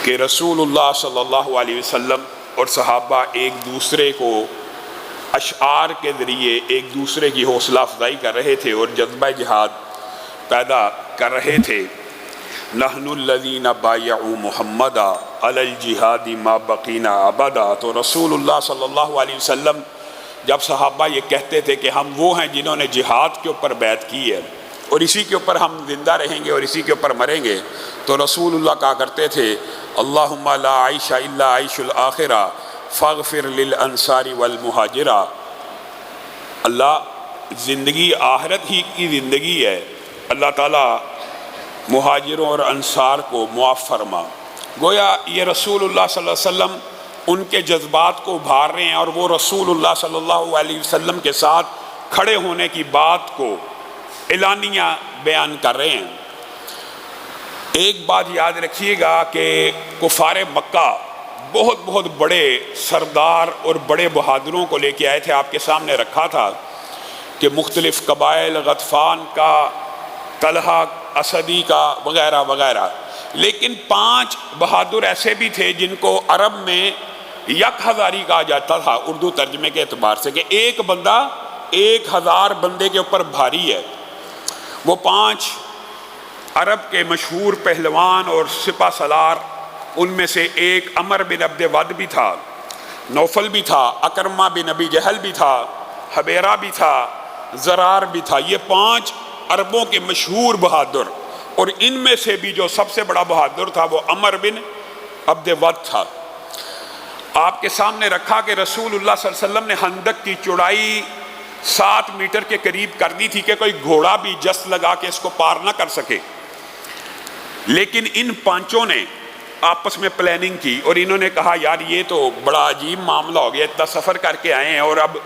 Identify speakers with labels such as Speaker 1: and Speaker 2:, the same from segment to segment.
Speaker 1: کہ رسول اللہ صلی اللہ علیہ وسلم اور صحابہ ایک دوسرے کو اشعار کے ذریعے ایک دوسرے کی حوصلہ افزائی کر رہے تھے اور جذبہ جہاد پیدا کر رہے تھے۔ نحن الذین بایعوا محمدا علی الجہاد ما بقینا ابدا۔ تو رسول اللہ صلی اللہ علیہ وسلم جب صحابہ یہ کہتے تھے کہ ہم وہ ہیں جنہوں نے جہاد کے اوپر بیعت کی ہے اور اسی کے اوپر ہم زندہ رہیں گے اور اسی کے اوپر مریں گے، تو رسول اللہ کہا کرتے تھے اللہم لا عیش الا عیش الآخرہ فاغفر للانصار والمہاجرہ۔ اللہ زندگی آخرت ہی کی زندگی ہے، اللہ تعالیٰ مہاجروں اور انصار کو معاف فرما۔ گویا یہ رسول اللہ صلی اللہ علیہ وسلم ان کے جذبات کو ابھار رہے ہیں اور وہ رسول اللہ صلی اللہ علیہ وسلم کے ساتھ کھڑے ہونے کی بات کو اعلانیہ بیان کر رہے ہیں۔ ایک بات یاد رکھیے گا کہ کفار مکہ بہت بہت بڑے سردار اور بڑے بہادروں کو لے کے آئے تھے، آپ کے سامنے رکھا تھا کہ مختلف قبائل، غطفان کا، طلحہ اسدی کا وغیرہ وغیرہ، لیکن 5 بہادر ایسے بھی تھے جن کو عرب میں یک ہزاری کہا جاتا تھا اردو ترجمے کے اعتبار سے، کہ ایک بندہ 1000 بندے کے اوپر بھاری ہے۔ وہ 5 عرب کے مشہور پہلوان اور سپہ سالار، ان میں سے ایک عمر بن عبد ود بھی تھا، نوفل بھی تھا، اکرمہ بن ابی جہل بھی تھا، حبیرہ بھی تھا، زرار بھی تھا۔ یہ 5 عربوں کے مشہور بہادر، اور ان میں سے بھی جو سب سے بڑا بہادر تھا وہ عمر بن عبد ود تھا۔ آپ کے سامنے رکھا کہ رسول اللہ صلی اللہ علیہ وسلم نے خندق کی چوڑائی 7 میٹر کے قریب کر دی تھی کہ کوئی گھوڑا بھی جست لگا کے اس کو پار نہ کر سکے، لیکن ان 5 نے آپس میں پلاننگ کی اور انہوں نے کہا یار یہ تو بڑا عجیب معاملہ ہو گیا، اتنا سفر کر کے آئے ہیں اور اب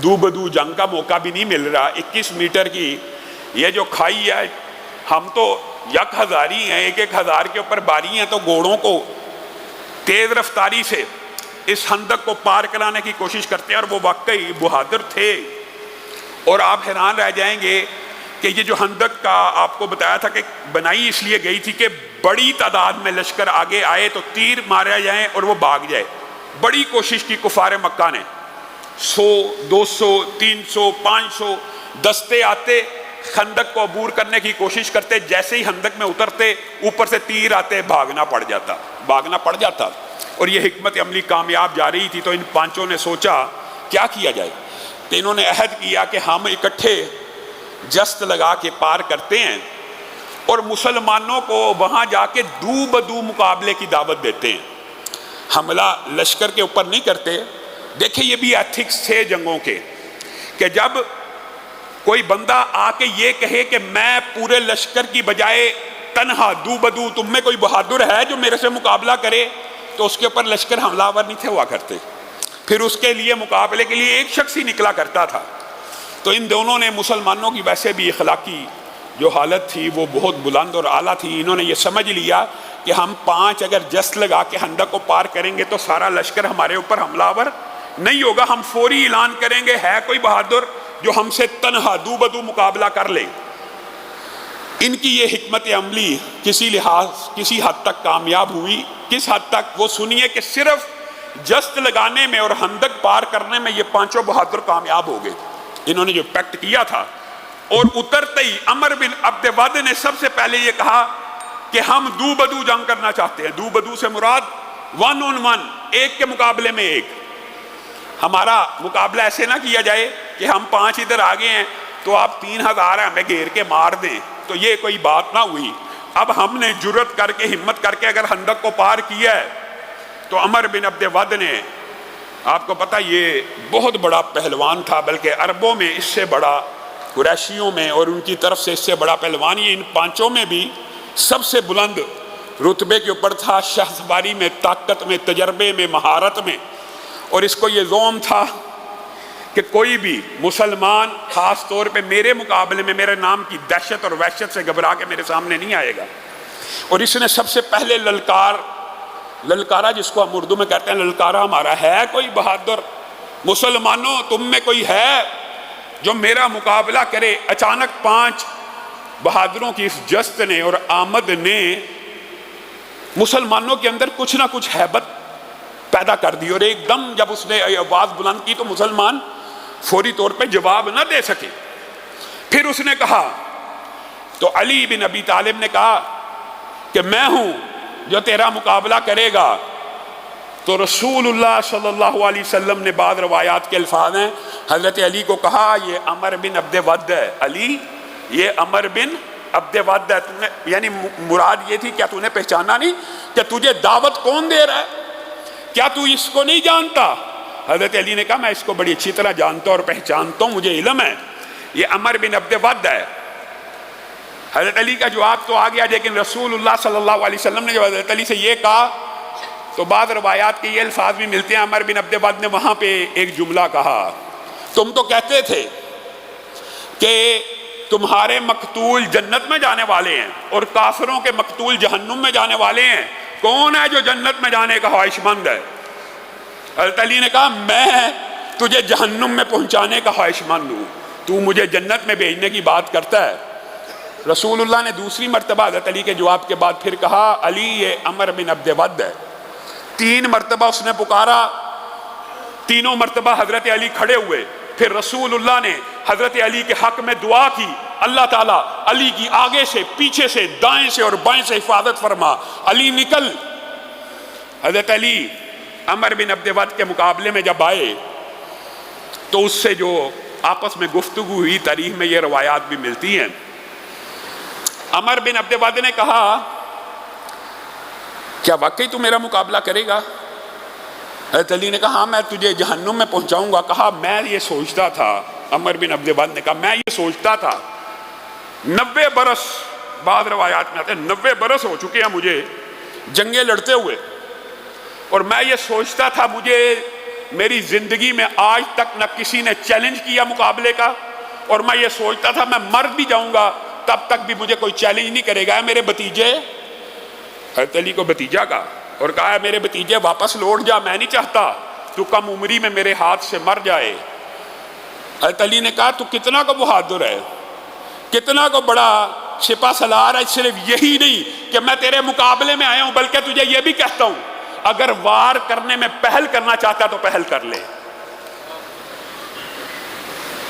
Speaker 1: دو بدو جنگ کا موقع بھی نہیں مل رہا، 21 میٹر کی یہ جو کھائی ہے، ہم تو یک ہزاری ہیں، 1000 کے اوپر باری ہیں، تو گھوڑوں کو تیز رفتاری سے اس خندق کو پار کرانے کی کوشش کرتے ہیں، اور وہ واقعی بہادر تھے۔ اور آپ حیران رہ جائیں گے کہ یہ جو خندق کا آپ کو بتایا تھا کہ بنائی اس لیے گئی تھی کہ بڑی تعداد میں لشکر آگے آئے تو تیر مارے جائیں اور وہ بھاگ جائے۔ بڑی کوشش کی کفار مکہ نے، 100 200 300 500 دستے آتے، خندق کو عبور کرنے کی کوشش کرتے، جیسے ہی خندق میں اترتے اوپر سے تیر آتے، بھاگنا پڑ جاتا۔ اور یہ حکمت عملی کامیاب جا رہی تھی، تو ان 5 نے سوچا کیا کیا جائے، تو انہوں نے عہد کیا کہ ہم اکٹھے جست لگا کے پار کرتے ہیں اور مسلمانوں کو وہاں جا کے دو بدو مقابلے کی دعوت دیتے ہیں، حملہ لشکر کے اوپر نہیں کرتے۔ دیکھیں یہ بھی ایتھکس تھے جنگوں کے، کہ جب کوئی بندہ آ کے یہ کہے کہ میں پورے لشکر کی بجائے تنہا دو بدو، تم میں کوئی بہادر ہے جو میرے سے مقابلہ کرے، تو اس کے اوپر لشکر حملہ آور نہیں تھے ہوا کرتے، پھر اس کے لیے مقابلے کے لیے ایک شخص ہی نکلا کرتا تھا۔ تو ان دونوں نے مسلمانوں کی ویسے بھی اخلاقی جو حالت تھی وہ بہت بلند اور اعلیٰ تھی، انہوں نے یہ سمجھ لیا کہ ہم 5 اگر جست لگا کے خندق کو پار کریں گے تو سارا لشکر ہمارے اوپر حملہ آور نہیں ہوگا، ہم فوری اعلان کریں گے ہے کوئی بہادر جو ہم سے تنہا دو بدو مقابلہ کر لے۔ ان کی یہ حکمت عملی کسی حد تک کامیاب ہوئی۔ کس حد تک، وہ سنیے کہ صرف جست لگانے میں اور خندق پار کرنے میں یہ 5 بہادر کامیاب ہو گئے، انہوں نے جو پیکٹ کیا تھا۔ اور اترتے ہی عمر بن عبد ود نے سب سے پہلے یہ کہا کہ ہم دو بدو جنگ کرنا چاہتے ہیں۔ دو بدو سے مراد 1 on 1، ایک کے مقابلے میں ایک۔ ہمارا مقابلہ ایسے نہ کیا جائے کہ ہم 5 ادھر آگے ہیں تو آپ 3000 ہمیں گھیر کے مار دیں، تو یہ کوئی بات نہ ہوئی۔ اب ہم نے جرت کر کے، ہمت کر کے اگر خندق کو پار کیا ہے، تو عمر بن عبد ود نے، آپ کو پتہ یہ بہت بڑا پہلوان تھا، بلکہ عربوں میں اس سے بڑا، قریشیوں میں اور ان کی طرف سے اس سے بڑا پہلوان یہ ان 5 میں بھی سب سے بلند رتبے کے اوپر تھا، شاہ سواری میں، طاقت میں، تجربے میں، مہارت میں۔ اور اس کو یہ زوم تھا کہ کوئی بھی مسلمان خاص طور پہ میرے مقابلے میں میرے نام کی دہشت اور وحشت سے گھبرا کے میرے سامنے نہیں آئے گا۔ اور اس نے سب سے پہلے للکارا، جس کو ہم اردو میں کہتے ہیں للکارا ہمارا، ہے کوئی بہادر مسلمانوں تم میں کوئی ہے جو میرا مقابلہ کرے؟ اچانک 5 بہادروں کی اس جست نے اور آمد نے مسلمانوں کے اندر کچھ نہ کچھ ہیبت پیدا کر دی، اور ایک دم جب اس نے آواز بلند کی تو مسلمان فوری طور پہ جواب نہ دے سکے۔ پھر اس نے کہا، تو علی بن ابی طالب نے کہا کہ میں ہوں جو تیرا مقابلہ کرے گا۔ تو رسول اللہ صلی اللہ علیہ وسلم نے بعض روایات کے الفاظ ہیں، حضرت علی کو کہا یہ عمر بن عبد ود ہے، علی یہ عمر بن عبد ود ہے، یعنی مراد یہ تھی کیا تو نے پہچانا نہیں کہ تجھے دعوت کون دے رہا ہے، کیا تو اس کو نہیں جانتا؟ حضرت علی نے کہا میں اس کو بڑی اچھی طرح جانتا اور پہچانتا ہوں، مجھے علم ہے، یہ عمر بن عبد ود ہے۔ حضرت علی کا جواب تو آ گیا، لیکن رسول اللہ صلی اللہ علیہ وسلم نے جب حضرت علی سے یہ کہا تو بعض روایات کے یہ الفاظ بھی ملتے ہیں، عمر بن عبد ود نے وہاں پہ ایک جملہ کہا، تم تو کہتے تھے کہ تمہارے مقتول جنت میں جانے والے ہیں اور کافروں کے مقتول جہنم میں جانے والے ہیں، کون ہے جو جنت میں جانے کا خواہش مند ہے؟ حضرت علی نے کہا میں تجھے جہنم میں پہنچانے کا خواہش مند ہوں، تو مجھے جنت میں بھیجنے کی بات کرتا ہے۔ رسول اللہ نے دوسری مرتبہ حضرت علی کے جواب کے بعد پھر کہا، علی یہ عمر بن عبد ود ہے۔ 3 مرتبہ اس نے پکارا، تینوں مرتبہ حضرت علی کھڑے ہوئے، پھر رسول اللہ نے حضرت علی کے حق میں دعا کی، اللہ تعالیٰ علی کی آگے سے، پیچھے سے، دائیں سے اور بائیں سے حفاظت فرما، علی نکل۔ حضرت علی عمر بن عبد ود کے مقابلے میں جب آئے تو اس سے جو آپس میں گفتگو ہوئی، تاریخ میں یہ روایات بھی ملتی ہیں۔ عمر بن عبد ود نے کہا کیا واقعی تو میرا مقابلہ کرے گا؟ حضرت علی نے کہا ہاں میں تجھے جہنم میں پہنچاؤں گا۔ کہا میں یہ سوچتا تھا، عمر بن عبد ود نے کہا میں یہ سوچتا تھا 90 برس، بعض روایات میں آتے ہیں 90 برس ہو چکے ہیں مجھے جنگیں لڑتے ہوئے، اور میں یہ سوچتا تھا مجھے میری زندگی میں آج تک نہ کسی نے چیلنج کیا مقابلے کا، اور میں یہ سوچتا تھا میں مر بھی جاؤں گا تب تک بھی مجھے کوئی چیلنج نہیں کرے گا۔ میرے بھتیجے، حضرت علی کو بھتیجا کا، اور کہا ہے میرے بھتیجے واپس لوٹ جا، میں نہیں چاہتا تو کم عمری میں میرے ہاتھ سے مر جائے۔ حضرت علی نے کہا تو کتنا کو بہادر ہے، کتنا کو بڑا سپہ سالار ہے، صرف یہی نہیں کہ میں تیرے مقابلے میں آیا ہوں بلکہ تجھے یہ بھی کہتا ہوں اگر وار کرنے میں پہل کرنا چاہتا تو پہل کر لے۔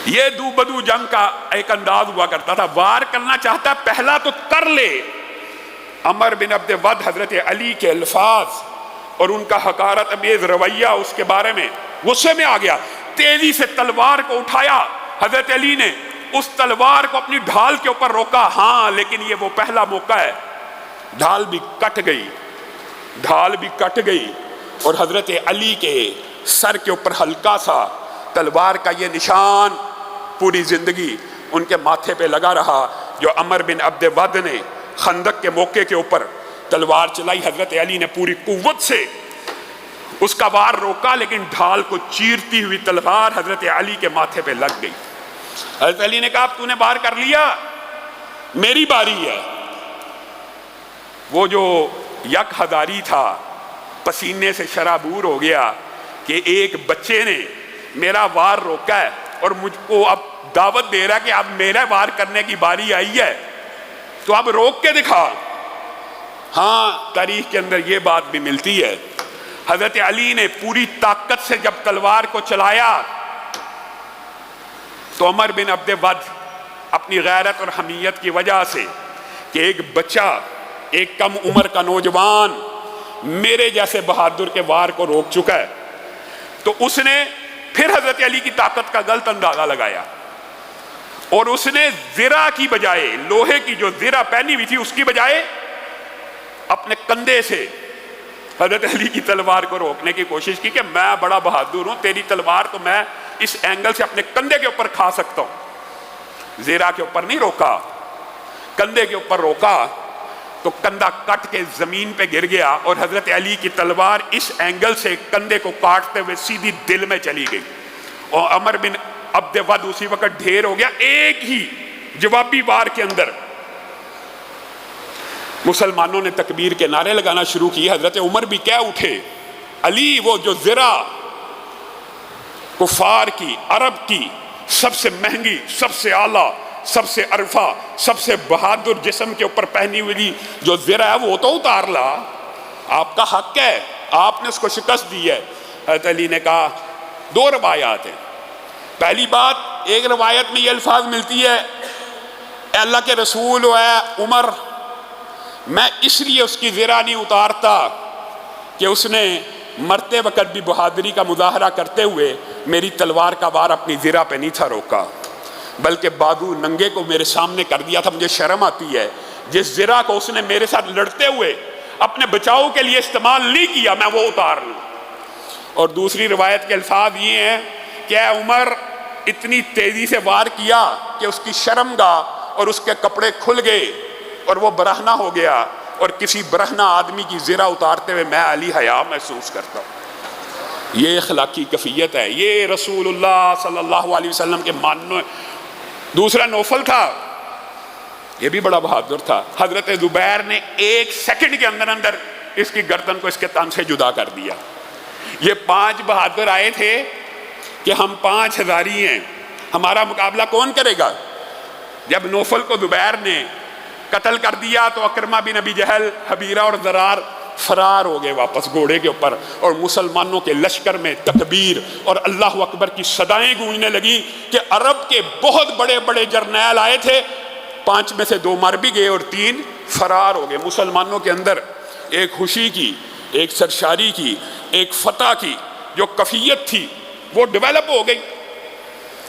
Speaker 1: یہ دو بدو جنگ کا ایک انداز ہوا کرتا تھا، وار کرنا چاہتا پہلا تو کر لے۔ عمر بن عبد ود حضرت علی کے الفاظ اور ان کا حقارت امیز رویہ اس کے بارے میں غصے میں آ گیا، تیزی سے تلوار کو اٹھایا۔ حضرت علی نے اس تلوار کو اپنی ڈھال کے اوپر روکا، ہاں لیکن یہ وہ پہلا موقع ہے، ڈھال بھی کٹ گئی، ڈھال بھی کٹ گئی، اور حضرت علی کے سر کے اوپر ہلکا سا تلوار کا یہ نشان پوری زندگی ان کے ماتھے پہ لگا رہا۔ جو عمر بن عبد ود نے خندق کے موقع کے اوپر تلوار چلائی، حضرت علی نے پوری قوت سے اس کا وار روکا، لیکن ڈھال کو چیرتی ہوئی تلوار حضرت علی کے ماتھے پہ لگ گئی۔ حضرت علی نے کہا اب تو نے وار کر لیا، میری باری ہے۔ وہ جو یک ہزاری تھا پسینے سے شرابور ہو گیا کہ ایک بچے نے میرا وار روکا ہے اور مجھ کو اب دعوت دے رہا ہے کہ اب میرا وار کرنے کی باری آئی ہے تو اب روک کے دکھا۔ ہاں تاریخ کے اندر یہ بات بھی ملتی ہے، حضرت علی نے پوری طاقت سے جب تلوار کو چلایا تو عمر بن عبد ود اپنی غیرت اور حمیت کی وجہ سے کہ ایک بچہ، ایک کم عمر کا نوجوان میرے جیسے بہادر کے وار کو روک چکا ہے، تو اس نے پھر حضرت علی کی طاقت کا غلط اندازہ لگایا، اور اس نے زرہ کی بجائے، لوہے کی جو زرہ پہنی ہوئی تھی اس کی بجائے اپنے کندھے سے حضرت علی کی تلوار کو روکنے کی کوشش کی کہ میں بڑا بہادر ہوں، تیری تلوار تو میں اس اینگل سے اپنے کندھے کے اوپر کھا سکتا ہوں۔ زرہ کے اوپر نہیں روکا، کندھے کے اوپر روکا تو کندھا کٹ کے زمین پہ گر گیا، اور حضرت علی کی تلوار اس اینگل سے کندھے کو کاٹتے ہوئے سیدھی دل میں چلی گئی، اور عمر بن عبد ود اسی وقت ڈھیر ہو گیا۔ ایک ہی جوابی وار کے اندر مسلمانوں نے تکبیر کے نعرے لگانا شروع کی، حضرت عمر بھی کہہ اٹھے علی وہ جو زرہ کفار کی، عرب کی سب سے مہنگی، سب سے اعلیٰ، سب سے عرفہ، سب سے بہادر جسم کے اوپر پہنی ہوئی جو زرہ ہے وہ تو اتار لا، آپ کا حق ہے، آپ نے اس کو شکست دی ہے۔ حضرت علی نے کہا دو روایات ہیں۔ پہلی بات، ایک روایت میں یہ الفاظ ملتی ہے اے اللہ کے رسول و اے عمر، میں اس لیے اس کی زرہ نہیں اتارتا کہ اس نے مرتے وقت بھی بہادری کا مظاہرہ کرتے ہوئے میری تلوار کا وار اپنی زرہ پہ نہیں تھا روکا، بلکہ بازو ننگے کو میرے سامنے کر دیا تھا۔ مجھے شرم آتی ہے جس زرہ کو اس نے میرے ساتھ لڑتے ہوئے اپنے بچاؤ کے لیے استعمال نہیں کیا، میں وہ اتار لوں۔ اور دوسری روایت کے الفاظ یہ ہیں کہ اے عمر، اتنی تیزی سے وار کیا کہ اس کی شرمگاہ اور اس کے کپڑے کھل گئے اور وہ برہنہ ہو گیا، اور کسی برہنہ آدمی کی زرہ اتارتے ہوئے میں علی حیا محسوس کرتا ہوں۔ یہ اخلاقی کیفیت ہے، یہ رسول اللہ صلی اللہ علیہ وسلم کے ماننے۔ دوسرا نوفل تھا، یہ بھی بڑا بہادر تھا۔ حضرت زبیر نے 1 سیکنڈ کے اندر اندر اس کی گردن کو اس کے تن سے جدا کر دیا۔ یہ 5 بہادر آئے تھے کہ ہم 5 ہزاری ہیں، ہمارا مقابلہ کون کرے گا؟ جب نوفل کو زبیر نے قتل کر دیا تو اکرمہ بن ابی جہل، حبیرہ اور ضرار فرار ہو گئے واپس گھوڑے کے اوپر، اور مسلمانوں کے لشکر میں تکبیر اور اللہ اکبر کی صدائیں گونجنے لگی کہ عرب کے بہت بڑے بڑے جرنیل آئے تھے، 5 میں سے 2 مر بھی گئے اور 3 فرار ہو گئے۔ مسلمانوں کے اندر ایک خوشی کی، ایک سرشاری کی، ایک فتح کی جو کیفیت تھی وہ ڈیولپ ہو گئی۔